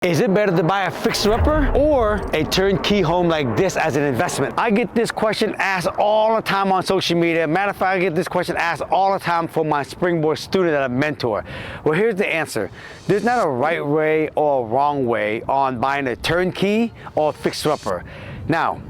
Is it better to buy a fixer-upper or a turnkey home like this as an investment? I get this question asked all the time on social media. Matter of fact, I get this question asked all the time from my Springboard student that I mentor. Well, here's the answer. There's not a right way or a wrong way on buying a turnkey or a fixer-upper. Now,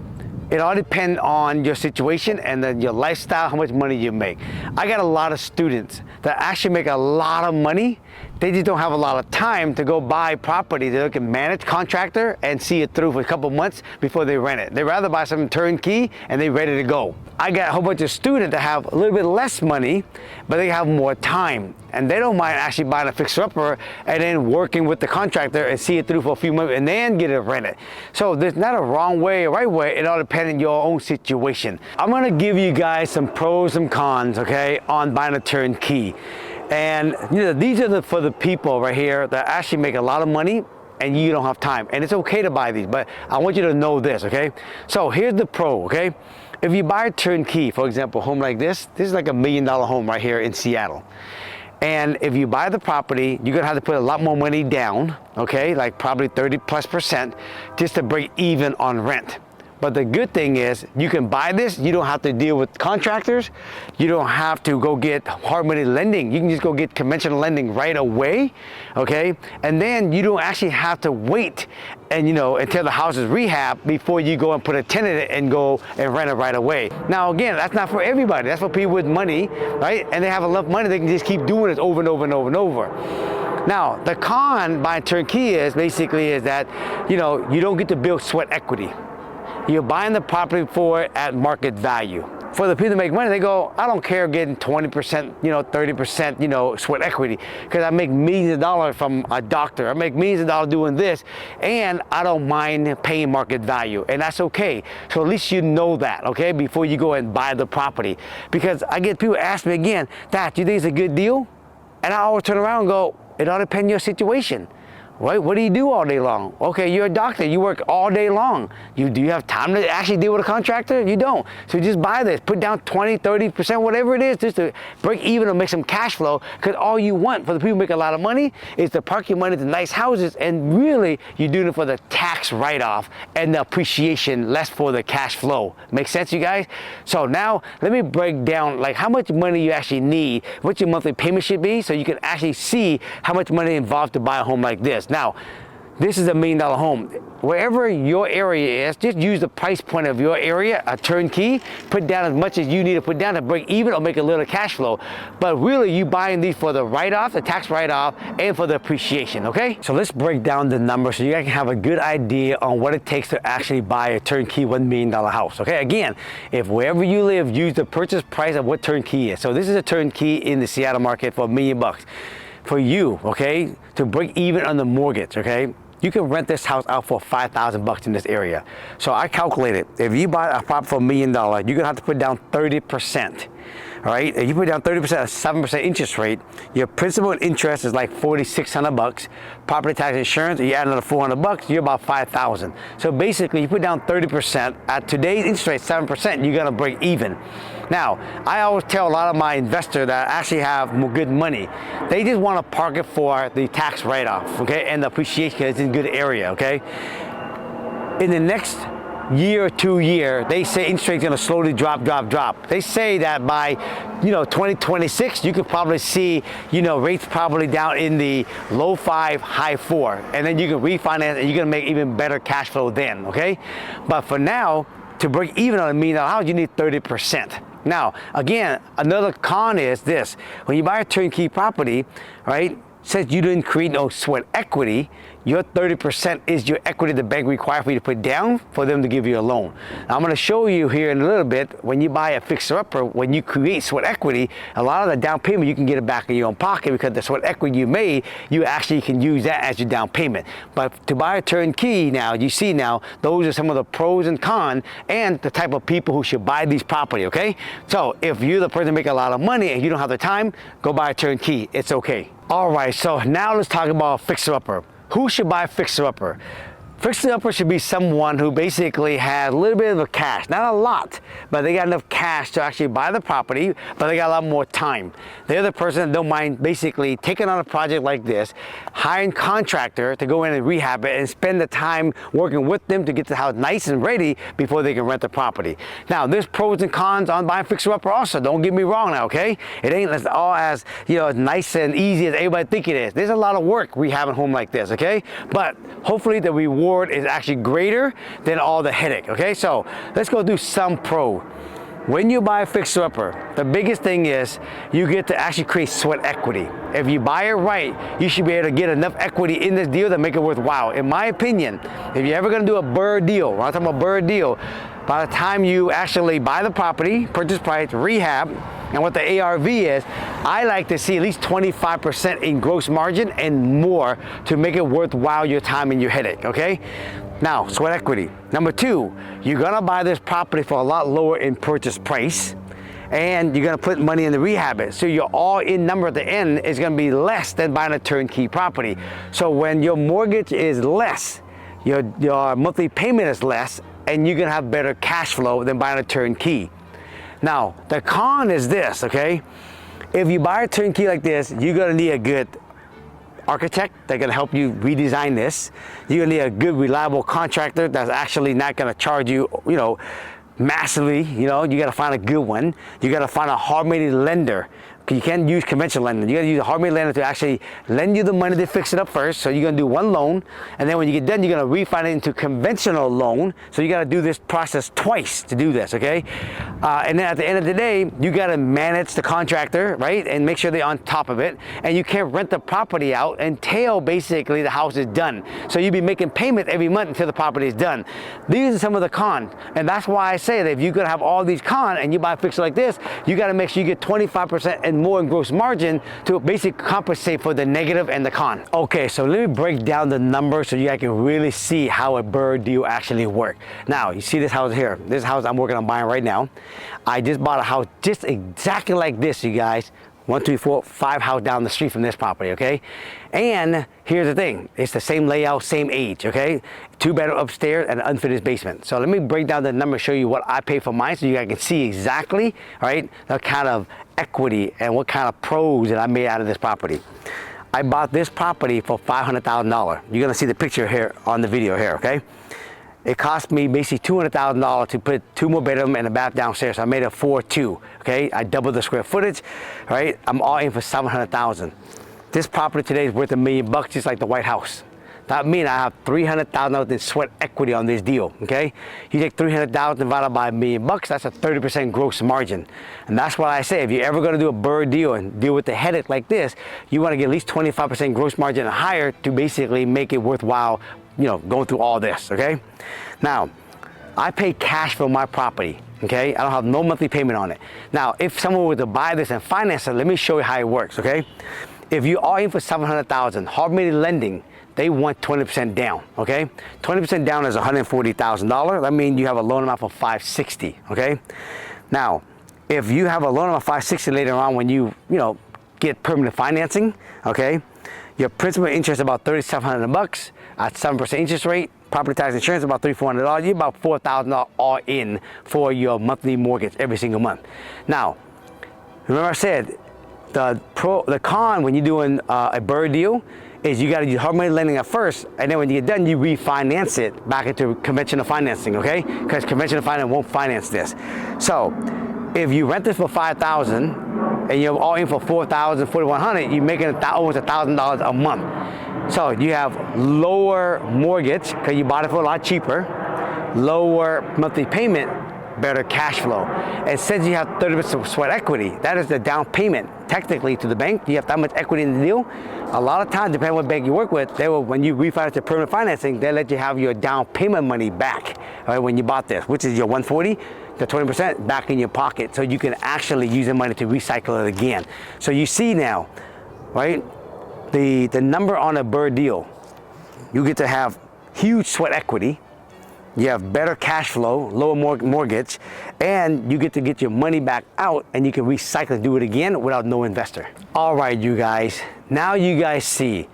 it all depends on your situation and then your lifestyle, how much money you make. I got a lot of students that actually make a lot of money. They just don't have a lot of time to go buy property. They can manage contractor and see it through for a couple months before they rent it. They'd rather buy some turnkey and they're ready to go. I got a whole bunch of students that have a little bit less money, but they have more time. And they don't mind actually buying a fixer-upper and then working with the contractor and see it through for a few months and then get it rented. So there's not a wrong way or right way. It all depends on your own situation. I'm gonna give you guys some pros and cons, okay, on buying a turnkey. And these are for the people right here that actually make a lot of money and you don't have time. And it's okay to buy these, but I want you to know this, okay? So here's the pro, okay? If you buy a turnkey, for example, a home like this is like $1 million home right here in Seattle. And if you buy the property, you're gonna have to put a lot more money down, okay? Like probably 30+% just to break even on rent. But the good thing is you can buy this, you don't have to deal with contractors, you don't have to go get hard money lending, you can just go get conventional lending right away, okay? And then you don't actually have to wait and until the house is rehab before you go and put a tenant in it and go and rent it right away. Now again, that's not for everybody, that's for people with money, right? And they have enough money, they can just keep doing this over and over and over and over. Now, the con buying turnkey is that, you don't get to build sweat equity. You're buying the property for it at market value. For the people that make money, they go, I don't care getting 20%, 30%, sweat equity, because I make millions of dollars from a doctor. I make millions of dollars doing this, and I don't mind paying market value, and that's okay. So at least you know that, okay, before you go and buy the property. Because I get people ask me again, Thach, do you think it's a good deal? And I always turn around and go, it all depends on your situation. Right? What do you do all day long? Okay, you're a doctor, you work all day long. Do you have time to actually deal with a contractor? You don't. So just buy this, put down 20, 30%, whatever it is, just to break even or make some cash flow, because all you want for the people who make a lot of money is to park your money to nice houses, and really you're doing it for the tax write-off and the appreciation, less for the cash flow. Make sense, you guys? So now let me break down like how much money you actually need, what your monthly payment should be, so you can actually see how much money involved to buy a home like this. Now, this is $1 million home. Wherever your area is, just use the price point of your area, a turnkey, put down as much as you need to put down to break even or make a little cash flow. But really, you buying these for the write-off, the tax write-off, and for the appreciation, okay? So let's break down the numbers so you guys can have a good idea on what it takes to actually buy a turnkey $1 million house, okay? Again, if wherever you live, use the purchase price of what turnkey is. So this is a turnkey in the Seattle market for $1 million. For you, okay, to break even on the mortgage, okay, you can rent this house out for $5,000 in this area. So I calculated, if you buy a property for $1 million, you're gonna have to put down 30%. All right, if you put down 30% at 7% interest rate, your principal and interest is like $4,600. Property tax insurance, you add another $400, you're about $5,000. So basically, you put down 30% at today's interest rate, 7%, you're gonna break even. Now, I always tell a lot of my investors that actually have good money, they just want to park it for the tax write-off, okay, and the appreciation because it's in a good area, okay. In the next year or 2 years, they say interest rate's gonna slowly drop. They say that by 2026, you could probably see rates probably down in the low 5, high 4, and then you can refinance and you're gonna make even better cash flow then, okay? But for now, to break even on $1 million house, you need 30%. Now, again, another con is this: when you buy a turnkey property, right, since you didn't create no sweat equity, your 30% is your equity the bank requires for you to put down for them to give you a loan. Now, I'm going to show you here in a little bit, when you buy a fixer-upper, when you create sweat equity, a lot of the down payment you can get it back in your own pocket, because the sweat equity you made, you actually can use that as your down payment. But to buy a turnkey now, you see now, those are some of the pros and cons and the type of people who should buy these property, okay? So if you're the person making a lot of money and you don't have the time, go buy a turnkey. It's okay. All right, so now let's talk about a fixer-upper. Who should buy a fixer-upper? Fixer-upper should be someone who basically has a little bit of cash, not a lot, but they got enough cash to actually buy the property, but they got a lot more time. They're the person that don't mind basically taking on a project like this, hiring a contractor to go in and rehab it and spend the time working with them to get the house nice and ready before they can rent the property. Now, there's pros and cons on buying fixer-upper also. Don't get me wrong now, okay? It ain't all as, you know, nice and easy as everybody think it is. There's a lot of work rehabbing a home like this, okay? But hopefully the reward is actually greater than all the headache, okay? So let's go do some pro. When you buy a fixer-upper, the biggest thing is you get to actually create sweat equity. If you buy it right, you should be able to get enough equity in this deal to make it worthwhile. In my opinion, if you're ever gonna do a BRRRR deal, when I'm talking about BRRRR deal, by the time you actually buy the property, purchase price, rehab, and what the ARV is, I like to see at least 25% in gross margin and more to make it worthwhile your time and your headache, okay? Now, sweat equity. Number two, you're gonna buy this property for a lot lower in purchase price, and you're gonna put money in the rehab it. So your all-in number at the end is gonna be less than buying a turnkey property. So when your mortgage is less, your monthly payment is less, and you're gonna have better cash flow than buying a turnkey. Now, the con is this, okay? If you buy a turnkey like this, you're gonna need a good architect that's gonna help you redesign this. You're gonna need a good, reliable contractor that's actually not gonna charge you, you know, massively. You know, you gotta find a good one. You gotta find a hard-money lender. You can't use conventional lending. You gotta use a hard-money lender to actually lend you the money to fix it up first. So you're gonna do one loan, and then when you get done, you're gonna refinance it into conventional loan. So you gotta do this process twice to do this, okay? And then at the end of the day, you gotta manage the contractor, right? And make sure they're on top of it. And you can't rent the property out until basically the house is done. So you'll be making payment every month until the property is done. These are some of the cons. And that's why I say that if you're gonna have all these cons and you buy a fixer like this, you gotta make sure you get 25% and more in gross margin to basically compensate for the negative and the con. Okay, so let me break down the numbers so you guys can really see how a BRRRR deal actually works. Now, you see this house here. This house I'm working on buying right now. I just bought a house just exactly like this, you guys. 1, 2, 4, 5 house down the street from this property, okay? And here's the thing, it's the same layout, same age, okay? 2-bedroom upstairs and an unfinished basement. So let me break down the numbers, show you what I paid for mine so you guys can see exactly, right, the kind of equity and what kind of pros that I made out of this property. I bought this property for $500,000. You're gonna see the picture here on the video here, okay? It cost me basically $200,000 to put 2 more bedrooms and a bath downstairs. So I made a 4-2, okay? I doubled the square footage, right? I'm all in for $700,000. This property today is worth $1 million, just like the White House. That means I have $300,000 in sweat equity on this deal, okay? You take $300,000 divided by $1 million, that's a 30% gross margin. And that's what I say, if you're ever gonna do a BRRRR deal and deal with the headache like this, you wanna get at least 25% gross margin and higher to basically make it worthwhile, you know, going through all this, okay? Now, I pay cash for my property, okay? I don't have no monthly payment on it. Now, if someone were to buy this and finance it, let me show you how it works, okay? If you are in for $700,000, hard-money lending, they want 20% down, okay? 20% down is $140,000. That means you have a loan amount of $560,000, okay? Now, if you have a loan amount of $560,000 later on when you get permanent financing, okay? Your principal interest is about $3,700 at 7% interest rate. Property tax insurance about $300-$400. You're about $4,000 all in for your monthly mortgage every single month. Now, remember I said the con when you're doing a BRRRR deal is you got to use hard money lending at first, and then when you get done, you refinance it back into conventional financing, okay? Because conventional finance won't finance this. So, if you rent this for $5,000 and you're all in for $4,000, $4,100, you're making almost $1,000 a month. So you have lower mortgage because you bought it for a lot cheaper, lower monthly payment, better cash flow. And since you have 30% sweat equity, that is the down payment technically to the bank. You have that much equity in the deal. A lot of times, depending on what bank you work with, they will, when you refinance your permanent financing, they let you have your down payment money back, right, when you bought this, which is your $140, the 20% back in your pocket, so you can actually use the money to recycle it again. So you see now, right, the number on a BRRRR deal, you get to have huge sweat equity, you have better cash flow, lower mortgage, and you get to get your money back out and you can recycle and do it again without no investor. All right, you guys, now you guys see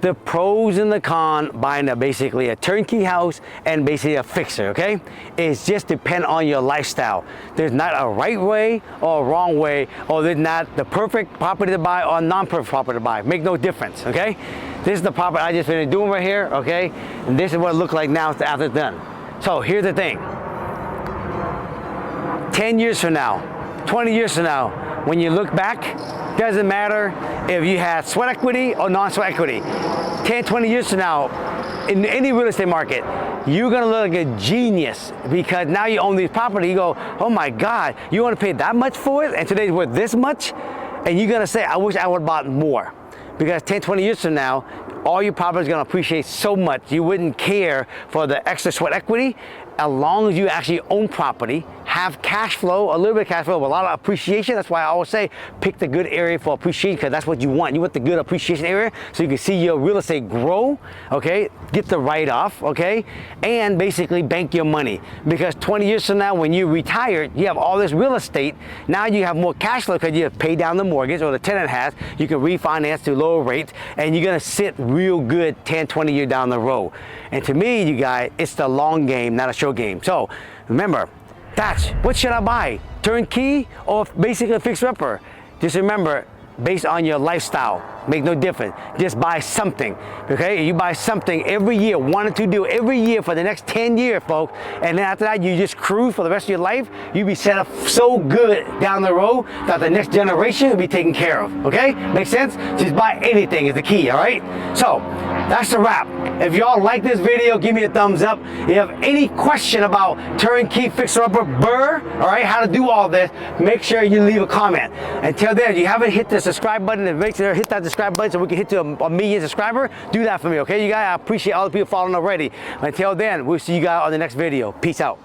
the pros and the cons buying basically a turnkey house and basically a fixer, okay? It's just depend on your lifestyle. There's not a right way or a wrong way, or there's not the perfect property to buy or non-perfect property to buy. Make no difference, okay? This is the property I just finished doing right here, okay? And this is what it looks like now after it's done. So here's the thing. 10 years from now, 20 years from now, when you look back, doesn't matter if you had sweat equity or non-sweat equity. 10, 20 years from now, in any real estate market, you're gonna look like a genius because now you own this property. You go, oh my God, you wanna pay that much for it? And today's worth this much? And you're gonna say, I wish I would've bought more. Because 10, 20 years from now, all your property is gonna appreciate so much, you wouldn't care for the extra sweat equity as long as you actually own property, have cash flow, a little bit of cash flow, but a lot of appreciation. That's why I always say, pick the good area for appreciation, because that's what you want. You want the good appreciation area so you can see your real estate grow, okay? Get the write-off, okay? And basically bank your money. Because 20 years from now, when you retire, you have all this real estate. Now you have more cash flow because you have paid down the mortgage, or the tenant has. You can refinance to lower rates, and you're gonna sit real good 10, 20 years down the road. And to me, you guys, it's the long game, not a short game. So remember, Thach, what should I buy? Turnkey or basically a fixer-upper? Just remember, based on your lifestyle, make no difference. Just buy something, okay? You buy something every year, 1 or 2 deals every year for the next 10 years, folks. And then after that, you just cruise for the rest of your life. You be set up so good down the road that the next generation will be taken care of, okay? Make sense? Just buy anything is the key, all right? So that's a wrap. If y'all like this video, give me a thumbs up. If you have any question about turnkey, fixer-upper, BRRRR, all right, how to do all this, make sure you leave a comment. Until then, if you haven't hit the subscribe button, and make sure you hit that subscribe button so we can hit to a million subscriber, do that for me, okay? You guys, I appreciate all the people following already. Until then, we'll see you guys on the next video. Peace out.